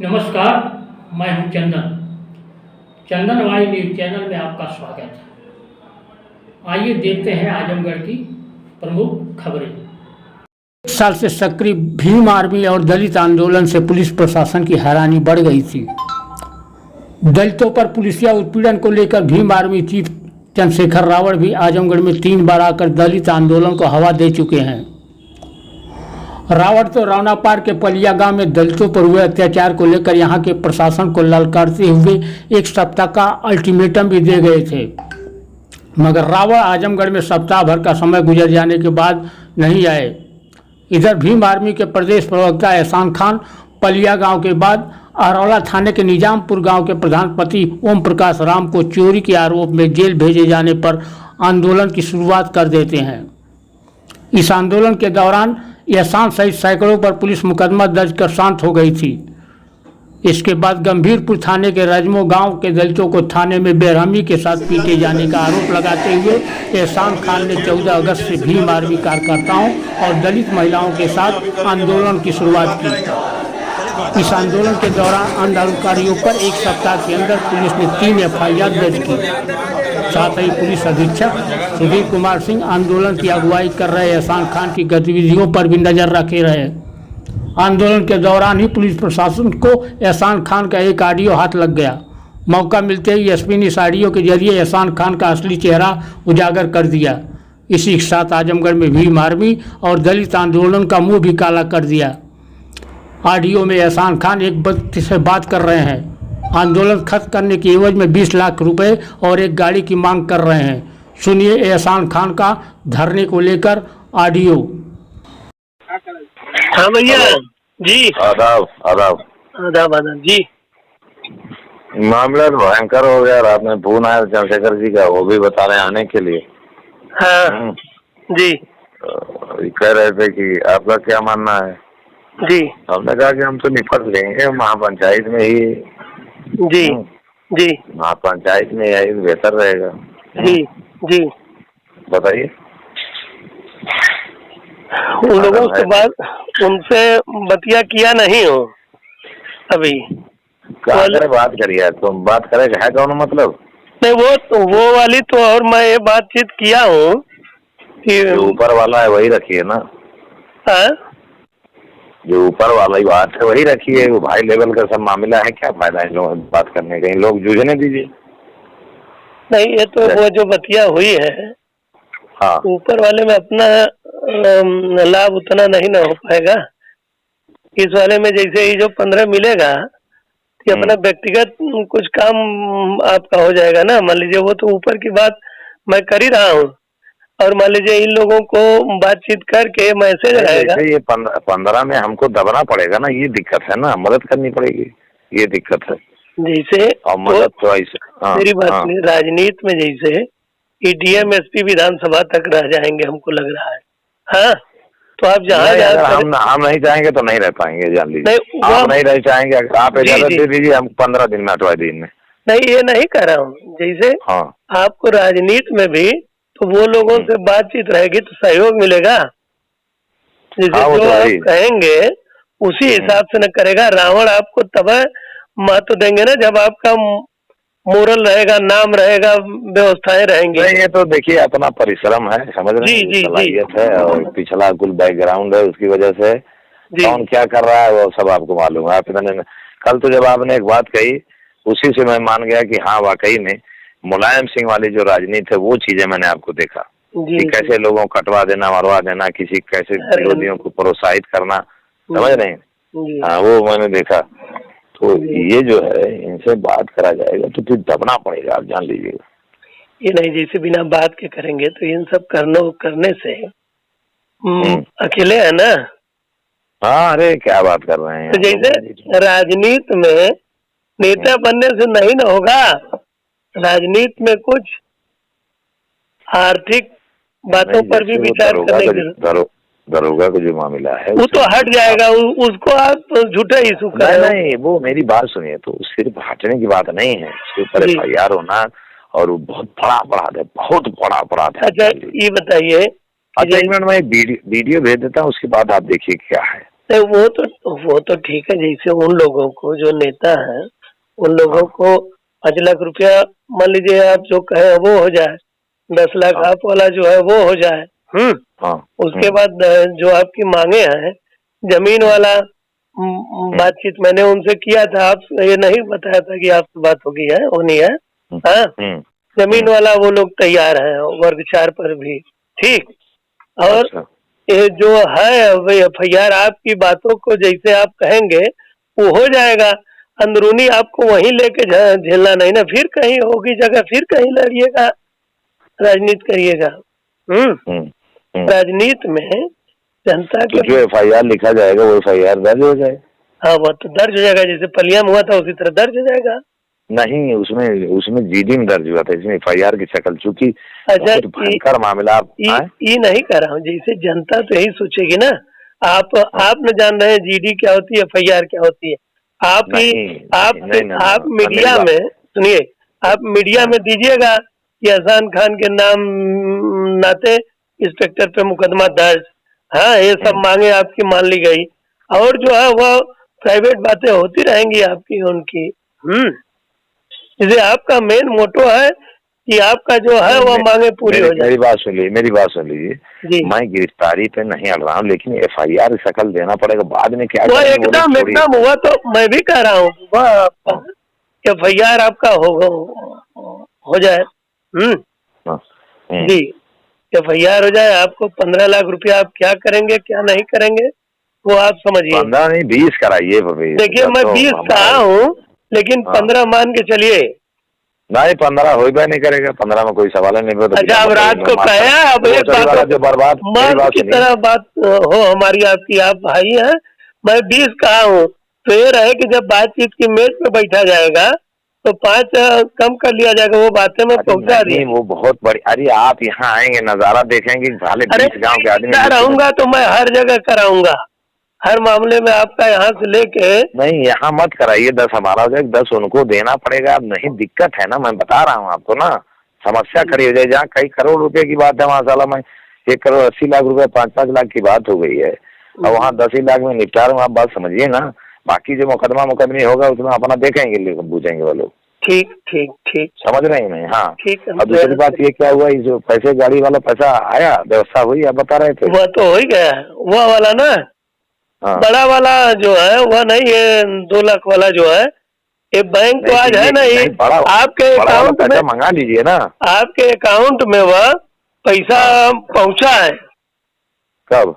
नमस्कार, मैं हूं चंदन। चंदनवाड़ी न्यूज़ चैनल में आपका स्वागत है। आइए देखते हैं आजमगढ़ की प्रमुख खबरें। एक साल से सक्रिय भीम आर्मी और दलित आंदोलन से पुलिस प्रशासन की हैरानी बढ़ गई थी। दलितों पर पुलिसिया उत्पीड़न को लेकर भीम आर्मी चीफ चंद्रशेखर रावत भी आजमगढ़ में 3 बार आकर दलित आंदोलन को हवा दे चुके हैं। रावत तो रौना पार के पलिया गांव में दलितों पर हुए अत्याचार को लेकर यहां के प्रशासन को ललकारते हुए 1 सप्ताह का अल्टीमेटम भी दे गए थे, मगर रावत आजमगढ़ में सप्ताह भर का समय गुजर जाने के बाद नहीं आए। इधर भीम आर्मी के प्रदेश प्रवक्ता एहसान खान पलिया गांव के बाद अरौला थाने के निजामपुर गांव के प्रधानपति ओम प्रकाश राम को चोरी के आरोप में जेल भेजे जाने पर आंदोलन की शुरुआत कर देते हैं। इस आंदोलन के दौरान एहसान सहित सैकड़ों पर पुलिस मुकदमा दर्ज कर शांत हो गई थी। इसके बाद गंभीरपुर थाने के रजमो गांव के दलितों को थाने में बेरहमी के साथ पीटे जाने का आरोप लगाते हुए एहसान खान ने 14 अगस्त से भीम आर्मी कार्यकर्ताओं और दलित महिलाओं के साथ आंदोलन की शुरुआत की। इस आंदोलन के दौरान आंदोलनकारियों पर 1 सप्ताह के अंदर पुलिस ने 3 FIR दर्ज की। साथ ही पुलिस अधीक्षक सुधीर कुमार सिंह आंदोलन की अगुवाई कर रहे एहसान खान की गतिविधियों पर भी नजर रखे रहे। आंदोलन के दौरान ही पुलिस प्रशासन को एहसान खान का एक ऑडियो हाथ लग गया। मौका मिलते ही एसपी ने इस ऑडियो के जरिए एहसान खान का असली चेहरा उजागर कर दिया। इसी के साथ आजमगढ़ में भीम आर्मी और दलित आंदोलन का मुंह भी काला कर दिया। ऑडियो में एहसान खान एक व्यक्ति से बात कर रहे हैं, आंदोलन खत्म करने की एवज में 20 लाख रुपए और एक गाड़ी की मांग कर रहे हैं। सुनिए एहसान खान का धरने को लेकर ऑडियो। हाँ भैया जी। आदाब आदाब आदाब आदाब जी। मामला भयंकर हो गया। रात में फोन आया चंद्रशेखर जी का, वो भी बता रहे हैं आने के लिए। हाँ जी। कह रहे थे कि आपका क्या मानना है जी। हमने कहा कि हम तो निपट लेंगे महापंचायत में ही। जी जी। महापंचायत में यही बेहतर रहेगा। जी जी। बताइए। उन लोगों से बात उनसे बतिया किया नहीं हो अभी? बात करिए तुम, बात करेगा है कौन मतलब? नहीं वो वाली तो, और मैं ये बातचीत किया हूँ कि जो ऊपर वाला है वही रखिए ना। हाँ? जो ऊपर वाला ही बात है वही रखिए। वो भाई लेवल का सब मामला है, क्या फायदा इन लोगों बात करने का? इन लोग जूझने दीजिए। नहीं, ये तो वो जो बतिया हुई है, हाँ, ऊपर वाले में अपना लाभ उतना नहीं ना हो पाएगा। इस वाले में जैसे ही जो 15 मिलेगा कि अपना व्यक्तिगत कुछ काम आपका हो जाएगा ना। मान लीजिए वो तो ऊपर की बात मैं कर ही रहा हूँ, और मान लीजिए इन लोगों को बातचीत करके मैसेज रहेगा। ये 15 में हमको दबना पड़ेगा ना, ये दिक्कत है ना। मदद करनी पड़ेगी, ये दिक्कत है। जैसे और मदद तो ऐसे मेरी बात नहीं, राजनीति में जैसे EDM SP विधानसभा तक रह जाएंगे हमको लग रहा है। हाँ, तो आप जहाँ हम नहीं चाहेंगे तो नहीं रह पाएंगे, जान लीजिए। आप नहीं रह चाहेंगे, आप इजाजत दे दीजिए, हम 15 दिन में 8वां दिन में। नहीं, ये नहीं कर रहा हूँ। जैसे आपको राजनीति में भी तो वो लोगों से बातचीत रहेगी तो सहयोग मिलेगा। जैसे जो आप कहेंगे उसी हिसाब से न करेगा। रावण आपको तब महत्व देंगे ना जब आपका मोरल रहेगा, नाम रहेगा, व्यवस्थाएं रहेंगी। नहीं, ये तो देखिए अपना परिश्रम है, समझ रहे हैं, सलाहियत है और पिछला कुल बैकग्राउंड है, उसकी वजह से कौन क्या कर रहा है वो सब आपको मालूम है। आप इतने कल तो जब आपने एक बात कही उसी से मैं मान गया कि हाँ वाकई में मुलायम सिंह वाली जो राजनीति है वो चीजें मैंने आपको देखा कि कैसे लोगों को कटवा देना, मरवा देना, किसी कैसे विरोधियों को प्रोत्साहित करना, समझ रहे हैं। हाँ, वो मैंने देखा। तो ये जो है इनसे बात करा जाएगा तो फिर दबना पड़ेगा, आप जान लीजिएगा। ये नहीं, जैसे बिना बात के करेंगे तो इन सब करने से अकेले है ना। हाँ, अरे क्या बात कर रहे हैं। तो जैसे राजनीति में नेता बनने से नहीं ना होगा, राजनीति में कुछ आर्थिक बातों पर भी विचार करने की। दरोगा का जो मामला है वो तो हट जाएगा, उसको आप झूठा इशू कर रहे हो। नहीं, वो मेरी बात सुनिए, तो सिर्फ हटने की बात नहीं है, उसके ऊपर FIR होना और वो बहुत बड़ा अपराध है, बहुत बड़ा अपराध है। अच्छा, ये बताइए। अच्छा, एक मिनट में वीडियो भेज देता हूँ, उसके बाद आप देखिए क्या है। नहीं वो तो ठीक है, जैसे उन लोगों को जो नेता है उन लोगों को 5 लाख रुपया मान लीजिए आप जो कहे वो हो जाए, 10 लाख आप वाला जो है वो हो जाए। उसके बाद जो आपकी मांगे हैं जमीन वाला बातचीत मैंने उनसे किया था, आप ये नहीं बताया था कि आपसे बात होगी है होनी है। हाँ, जमीन वाला वो लोग तैयार हैं वर्ग 4 पर भी, ठीक। और ये जो है FIR आपकी बातों को जैसे आप कहेंगे वो हो जाएगा, अंदरूनी आपको वहीं लेके झेलना नहीं ना, फिर कहीं होगी जगह फिर कहीं लड़िएगा, राजनीति करिएगा। राजनीति में जनता तो जो FIR लिखा जाएगा वो FIR दर्ज हो जाए। हाँ, वो तो दर्ज हो जाएगा, जैसे पलिया में हुआ था उसी तरह दर्ज हो जाएगा। नहीं, उसमें GD में दर्ज हुआ था, इसमें FIR की शक्ल, चूंकि भयंकर मामला। ये नहीं कर रहा हूँ, जैसे जनता तो यही सोचेगी ना, आप न जान रहे हैं GD क्या होती है, FIR क्या होती है। आप मीडिया में सुनिए, आप मीडिया में दीजिएगा कि हसन खान के नाम नाते इंस्पेक्टर पे मुकदमा दर्ज। हाँ, ये सब मांगे आपकी मान ली गई, और जो है वो प्राइवेट बातें होती रहेंगी आपकी उनकी। जैसे आपका मेन मोटो है कि आपका जो है वो मांगे पूरी हो जाए। मेरी बात सुन लीजिए, मैं गिरफ्तारी पे नहीं अड़ रहा हूँ, लेकिन FIR शक्ल देना पड़ेगा बाद में। क्या वो एकदम हुआ, तो मैं भी कह रहा हूँ FIR आपका हो जाए। जी, FIR हो जाए, आपको 15 लाख रुपया आप क्या करेंगे क्या नहीं करेंगे वो आप समझिए। 15 नहीं 20 कराइए। देखिए मैं 20 कहा हूँ, लेकिन 15 मान के चलिए। नहीं, 15 हो नहीं करेगा, 15 में कोई सवाल नहीं। अच्छा, अब रात को कहे, अब एक बात जो बर्बाद की तरह बात हो हमारी आपकी, आप भाई हैं, मैं 20 कहा हूँ, तो ये रहे कि जब बातचीत की मेज पे बैठा जाएगा तो 5 कम कर लिया जाएगा, वो बातें में पहुँचा दी। वो बहुत बड़ी। अरे आप यहाँ आएंगे, नजारा देखेंगे, 20 गाँव के आदमी रहूंगा तो मैं हर जगह कराऊंगा, हर मामले में आपका यहाँ से लेके। नहीं, यहाँ मत कराइए, 10 हमारा हो जाएगा, 10 उनको देना पड़ेगा। अब नहीं, दिक्कत है ना, मैं बता रहा हूँ आपको ना, समस्या खड़ी हो जाए। जहाँ कई करोड़ रुपए की बात है, माशाल्लाह में 1 करोड़ 80 लाख रुपए 5-5 लाख की बात हो गई है, और वहाँ 10 ही लाख में निपटा रहा हूँ। आप बात समझिए ना, बाकी जो मुकदमी होगा उसमें अपना देखेंगे, लेकिन पूछेंगे वो लोग। ठीक, समझ रहे हैं नहीं? हाँ, ठीक है। और दूसरी बात ये क्या हुआ, जो पैसे गाड़ी वाला पैसा आया, व्यवस्था हुई, आप बता रहे थे। वो तो हो ही गया, वो वाला ना। हाँ। बड़ा वाला जो है वह नहीं, ये 2 लाख वाला जो है, ये बैंक तो आज है नहीं, आपके अकाउंट में मंगा लीजिए ना, आपके अकाउंट में वह पैसा पहुंचा है। कब?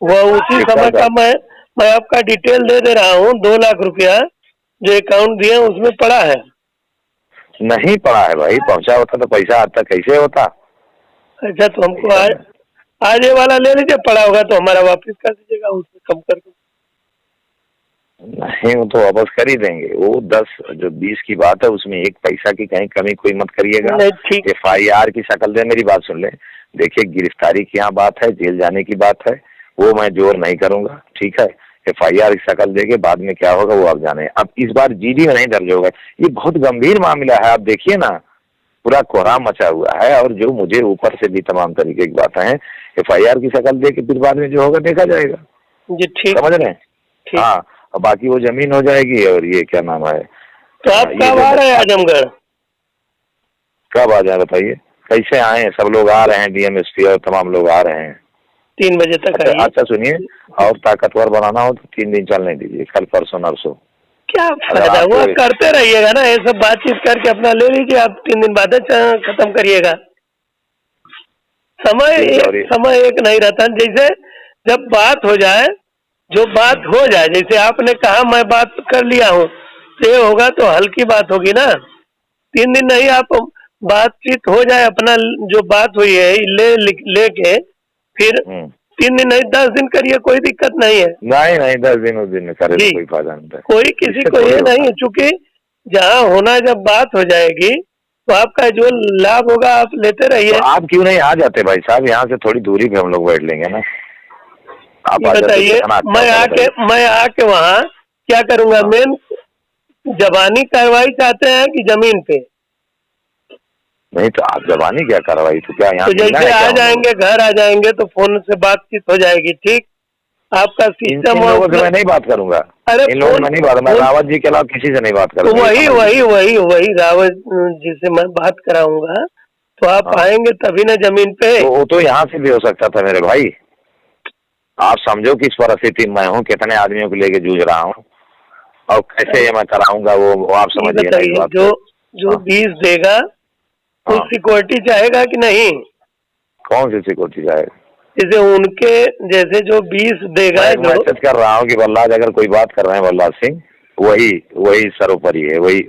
वह उसी समय का मैं आपका डिटेल दे रहा हूँ। 2 लाख रुपया जो अकाउंट दिए उसमें पड़ा है। नहीं पड़ा है भाई, पहुंचा होता तो पैसा आता कैसे होता। अच्छा, तो हमको आज ये वाला ले लीजिए, पड़ा होगा तो हमारा वापस कर दीजिएगा, उससे कम कर दो। नहीं, वो तो वापस कर ही देंगे। वो 10 जो 20 की बात है उसमें 1 पैसा की कहीं कमी कोई मत करिएगा। FIR की शक्ल दे, मेरी बात सुन ले। देखिए, गिरफ्तारी की यहाँ बात है, जेल जाने की बात है, वो मैं जोर नहीं करूंगा, ठीक है। FIR की शक्ल देके बाद में क्या होगा वो आप जाने। अब इस बार GD में नहीं दर्ज होगा, ये बहुत गंभीर मामला है। आप देखिए ना, पूरा कोहराम मचा हुआ है, और जो मुझे ऊपर से भी तमाम तरीके की बातें हैं, FIR की शक्ल दे के फिर बाद में जो होगा देखा जाएगा। जी, ठीक, समझ रहे हैं? हाँ, और बाकी वो जमीन हो जाएगी। और ये क्या नाम है, तो आप कब आ रहे हैं आजमगढ़? कब आ जाए बताइए? कैसे आए? सब लोग आ रहे हैं, DMSP और तमाम लोग आ रहे हैं। 3 बजे तक आइए। अच्छा सुनिए, और ताकतवर बनाना हो तो 3 दिन चलने दीजिए, कल परसों नरसों। क्या फायदा, वो करते रहिएगा ना, ये सब बातचीत करके अपना ले लीजिए, आप 3 दिन बाद खत्म करिएगा। समय एक नहीं रहता। जैसे जब बात हो जाए, जो बात हो जाए, जैसे आपने कहा मैं बात कर लिया हूँ, तो ये होगा तो हल्की बात होगी ना। 3 दिन नहीं, आप बातचीत हो जाए, अपना जो बात हुई है लेके फिर 3 दिन नहीं 10 दिन करिए, कोई दिक्कत नहीं है। नहीं 10 दिन उस दिन में करे तो कोई फायदा नहीं है। कोई किसी को ये नहीं है, चूंकि जहाँ होना जब बात हो जाएगी तो आपका जो लाभ होगा आप लेते रहिए। तो आप क्यों नहीं आ जाते भाई साहब, यहाँ से थोड़ी दूरी पे हम लोग बैठ लेंगे ना। आप बताइए, मैं आके वहाँ क्या करूँगा? मेन जबानी कार्रवाई चाहते हैं कि जमीन पे? नहीं तो आप जबानी क्या कार्रवाई, तो क्या यहाँ तो जैसे आ जाएंगे, घर आ जाएंगे तो फोन से बातचीत हो जाएगी, ठीक। आपका सिस्टम इन लोगों से मैं नहीं बात करूंगा। अरे इन लोगों से मैं नहीं बात, मैं रावत जी के अलावा किसी से नहीं बात तो करूंगा। वही रावत जी से मैं बात कराऊंगा, तो आप आएंगे तभी ना जमीन पे। तो वो तो यहाँ से भी हो सकता था मेरे भाई। आप समझो कि इस परिस्थिति में हूँ, कितने आदमियों को लेके जूझ रहा हूँ, और कैसे ये मैं कराऊंगा वो आप समझिए ना इस बात। जो 20 देगा तो सिक्योरिटी चाहेगा कि नहीं? कौन सी सिक्योरिटी चाहेगा? जैसे उनके जैसे जो 20 देगा, मैं मैसेज कर रहा हूँ कि बल्लाज अगर कोई बात कर रहे हैं, बल्लाज सिंह वही सर्वोपरि है, वही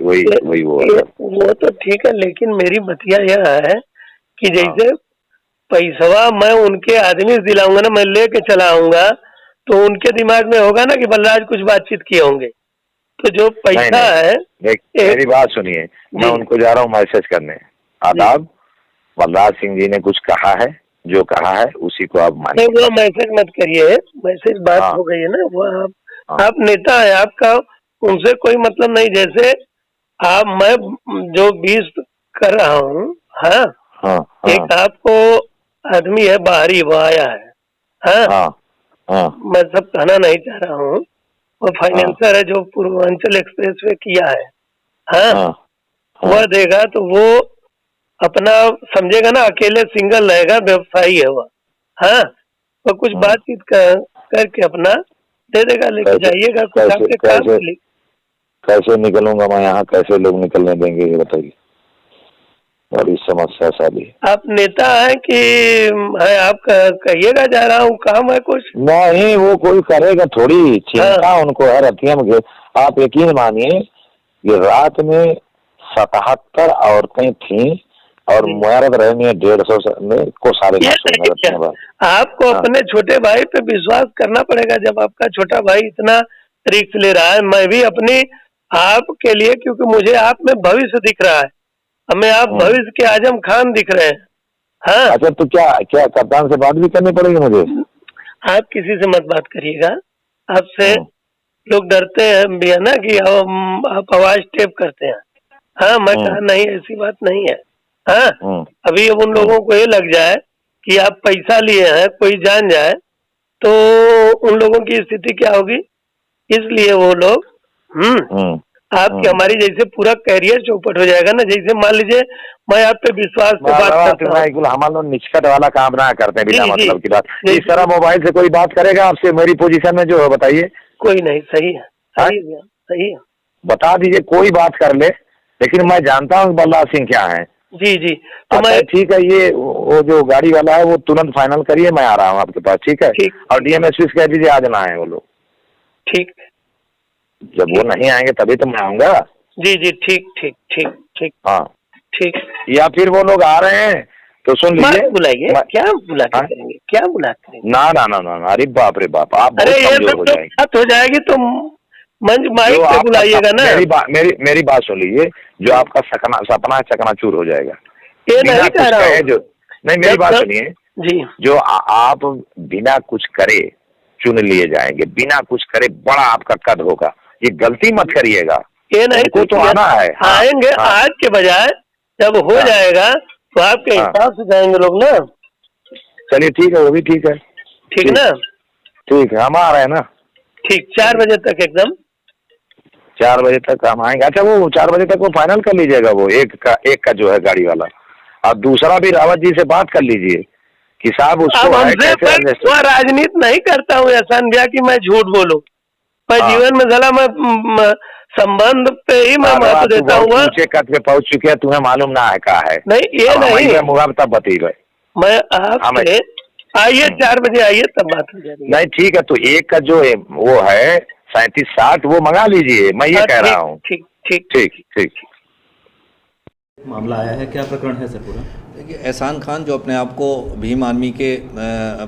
वो तो ठीक है, लेकिन मेरी बतिया यह है कि जैसे पैसवा मैं उनके आदमी से दिलाऊंगा ना, मैं लेके चला आऊंगा, तो उनके दिमाग में होगा ना कि बलराज कुछ बातचीत किए होंगे। तो जो पैसा है, मेरी बात सुनिए, मैं उनको जा रहा हूँ मैसेज करने। आदाब, बलराज सिंह जी ने कुछ कहा है, जो कहा है उसी को आप मानिए। वो मैसेज मत करिए, मैसेज बात हो गई है ना, वो आप नेता है, आपका उनसे कोई मतलब नहीं। जैसे मैं जो 20 कर रहा हूँ, एक आपको आदमी है बाहरी, वो आया है, मैं सब कहना नहीं चाह रहा हूँ, वो फाइनेंसर है जो पूर्वांचल एक्सप्रेस वे किया है, वह देगा तो वो अपना समझेगा ना, अकेले सिंगल रहेगा, व्यवसायी है वह, तो कुछ बातचीत करके अपना दे देगा, लेके जाइएगा कुछ आपके काम। कैसे निकलूंगा मैं यहाँ, कैसे लोग निकलने देंगे ये बताइए, बड़ी समस्या सारी। आप नेता हैं कि है, आप कहिएगा जा रहा हूँ, काम है कुछ? नहीं, वो कोई करेगा थोड़ी, चिंता उनको है रतिया में। आप यकीन मानिए ये रात में 77 औरतें थीं और मुआरत रहनी है 150 में को सारे। आपको अपने छोटे भाई पे विश्वास करना पड़ेगा, जब आपका छोटा भाई इतना रिस्क ले रहा है। मैं भी अपनी आपके लिए, क्योंकि मुझे आप में भविष्य दिख रहा है, हमें आप भविष्य के आजम खान दिख रहे हैं। अच्छा, तो क्या कप्तान से बात भी करनी पड़ेगी मुझे? आप किसी से मत बात करिएगा, आपसे लोग डरते हैं भी है ना, कि आप आवाज टेप करते हैं। मैं कहा नहीं, ऐसी बात नहीं है। अभी अब उन लोगों को ये लग जाए कि आप पैसा लिए हैं, कोई जान जाए तो उन लोगों की स्थिति क्या होगी, इसलिए वो लोग आपकी हमारी जैसे पूरा कैरियर चौपट हो जाएगा ना। जैसे मान लीजिए मैं आप पे विश्वास से बात करता हूँ, हम लोग निष्कट वाला काम ना करते हैं बिना मतलब की बात। इस तरह मोबाइल से कोई बात करेगा आपसे मेरी पोजीशन में जो है, बताइए। कोई नहीं, सही है, सही है, बता दीजिए, कोई बात कर ले, लेकिन मैं जानता हूँ बलराज सिंह क्या है। जी तो मैं ठीक है, ये वो जो गाड़ी वाला है वो तुरंत फाइनल करिए, मैं आ रहा हूँ आपके पास, ठीक है? और डीएमएसपी से कह दीजिए आज ना आए वो लोग। ठीक, जब वो नहीं आएंगे तभी तो मैं आऊंगा। जी ठीक। हाँ ठीक, या फिर वो लोग आ रहे हैं तो सुन लीजिए, बुलाइए। क्या बुला करेंगे, क्या बुला करेंगे? ना, अरे बाप रे बाप, आप अरे ये सब बात हो जाएगी तो मंच माइक पे बुलाइएगा ना। मेरी बात सुन लीजिए, जो आपका सपना चकनाचूर हो जाएगा। ये नहीं कह रहा हूँ, नहीं, मेरी बात सुनिए जी। जो आप बिना कुछ करे चुन लिए जाएंगे, बिना कुछ करे बड़ा आपका कद होगा, ये गलती मत करिएगा। ये नहीं तो आना है, आएंगे आज के बजाय जब हो जाएगा तो आपके हिसाब से जाएंगे लोग ना। चलिए ठीक है, वो भी ठीक है, ठीक ना? ठीक है, हम आ रहे हैं ना। ठीक, 4 बजे तक एकदम 4 बजे तक हम आएंगे। अच्छा, वो 4 बजे तक वो फाइनल कर लीजिएगा, वो एक का जो है गाड़ी वाला, और दूसरा भी रावत जी से बात कर लीजिए कि साहब उसको मैं राजनीति नहीं करता हूँ एहसान भैया कि मैं झूठ बोलूं। मैं जीवन में जला मैं संबंध पे ही मैं महत्व देता हूँ। ऊंचे कद पे पहुंच चुके हैं, तुम्हें मालूम ना है कहा है। नहीं, ये नहीं मुगाब तब बती गए। मैं आपसे आइए 4 बजे आइए, तब बात हो जाएगी। नहीं ठीक है, तो एक का जो है वो है 3760 वो मंगा लीजिए, मैं ये कह रहा हूँ। ठीक। मामला आया है, क्या प्रकरण है सर पूरा? देखिए, एहसान खान जो अपने आप को भीम आर्मी के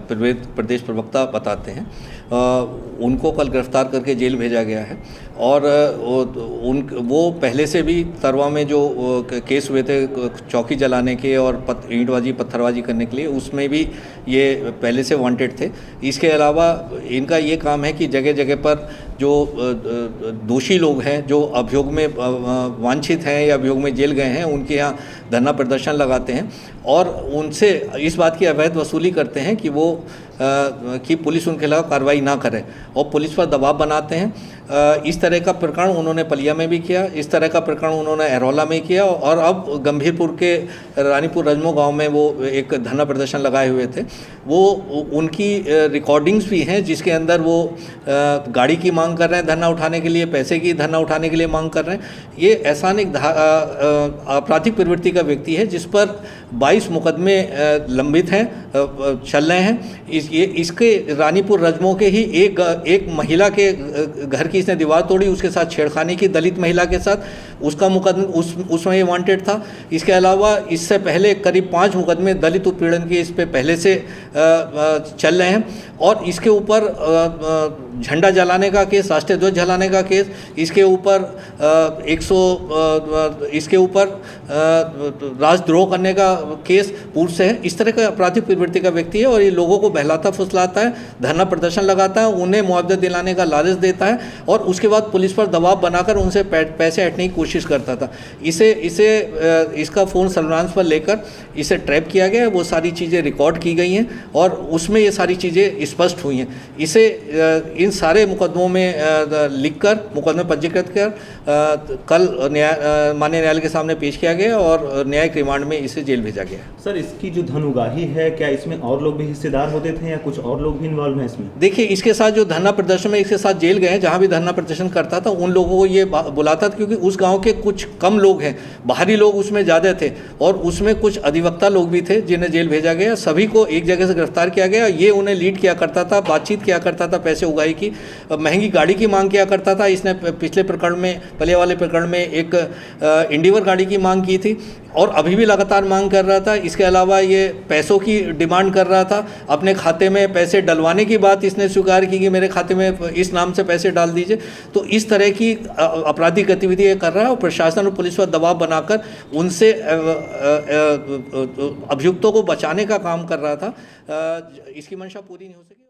प्रदेश प्रवक्ता बताते हैं, उनको कल गिरफ्तार करके जेल भेजा गया है। और वो पहले से भी तरवा में जो केस हुए थे चौकी जलाने के और ईंटबाजी पत्थरबाजी करने के लिए, उसमें भी ये पहले से वांटेड थे। इसके अलावा इनका ये काम है कि जगह जगह पर जो दोषी लोग हैं, जो अभियोग में वांछित हैं या अभियोग में जेल गए हैं, उनके यहाँ धरना प्रदर्शन लगाते हैं और उनसे इस बात की अवैध वसूली करते हैं कि वो कि पुलिस उनके खिलाफ कार्रवाई ना करे और पुलिस पर दबाव बनाते हैं। इस तरह का प्रकरण उन्होंने पलिया में भी किया, इस तरह का प्रकरण उन्होंने अहरौला में किया और अब गंभीरपुर के रानीपुर रजमो गांव में वो एक धरना प्रदर्शन लगाए हुए थे। वो उनकी रिकॉर्डिंग्स भी हैं जिसके अंदर वो गाड़ी की मांग कर रहे हैं धरना उठाने के लिए, पैसे की धरना उठाने के लिए मांग कर रहे हैं। ये ऐसा एक आपराधिक प्रवृत्ति का व्यक्ति है जिस पर 22 मुकदमे लंबित हैं, चल रहे हैं। इसके रानीपुर रजमो के ही एक महिला के घर की इसने दीवार तोड़ी, उसके साथ छेड़खानी की दलित महिला के साथ, उसका मुकदमा उसमें ये वांटेड था। इसके अलावा इससे पहले करीब 5 मुकदमे दलित उत्पीड़न के इस पे पहले से चल रहे हैं और इसके ऊपर झंडा जलाने का केस, राष्ट्रीय ध्वज जलाने का केस, इसके ऊपर इसके ऊपर राजद्रोह करने का केस पूर्व से है। इस तरह का आपराधिक प्रवृत्ति का व्यक्ति है और ये लोगों को बहलाता फुसलाता है, धरना प्रदर्शन लगाता है, उन्हें मुआवजा दिलाने का लालच देता है और उसके बाद पुलिस पर दबाव बनाकर उनसे पैसे हटने की कोशिश करता था। इसका फ़ोन सर्विलांस पर लेकर इसे ट्रैप किया गया है, वो सारी चीज़ें रिकॉर्ड की गई हैं और उसमें ये सारी चीज़ें स्पष्ट हुई हैं। इसे इन सारे मुकदमों में लिखकर मुकदमे पंजीकृत कर कल माननीय न्यायालय के सामने पेश किया गया और न्यायिक रिमांड में इसे जेल भेजा गया। सर, इसकी जो धन उगाही है, क्या इसमें और लोग भी हिस्सेदार होते थे या कुछ और लोग भी इन्वॉल्व हैं इसमें? देखिए, इसके साथ जो धरना प्रदर्शन में इसके साथ जेल गए हैं, जहाँ भी धरना प्रदर्शन करता था उन लोगों को ये बुलाता था, क्योंकि उस गांव के कुछ कम लोग हैं, बाहरी लोग उसमें ज़्यादा थे और उसमें कुछ अधिवक्ता लोग भी थे जिन्हें जेल भेजा गया। सभी को एक जगह से गिरफ्तार किया गया। ये उन्हें लीड किया करता था, बातचीत किया करता था, पैसे उगाही की, महंगी गाड़ी की मांग किया करता था। इसने पिछले प्रकरण में, पहले वाले प्रकरण में एक इंडिवर गाड़ी की मांग की थी और अभी भी लगातार मांग कर रहा था। इसके अलावा ये पैसों की डिमांड कर रहा था, अपने खाते में पैसे डलवाने की बात इसने स्वीकार की कि मेरे खाते में इस नाम से पैसे डाल दीजिए। तो इस तरह की आपराधिक गतिविधि ये कर रहा है और प्रशासन और पुलिस पर दबाव बनाकर उनसे अभियुक्तों को बचाने का काम कर रहा था। इसकी मंशा पूरी नहीं हो सकी।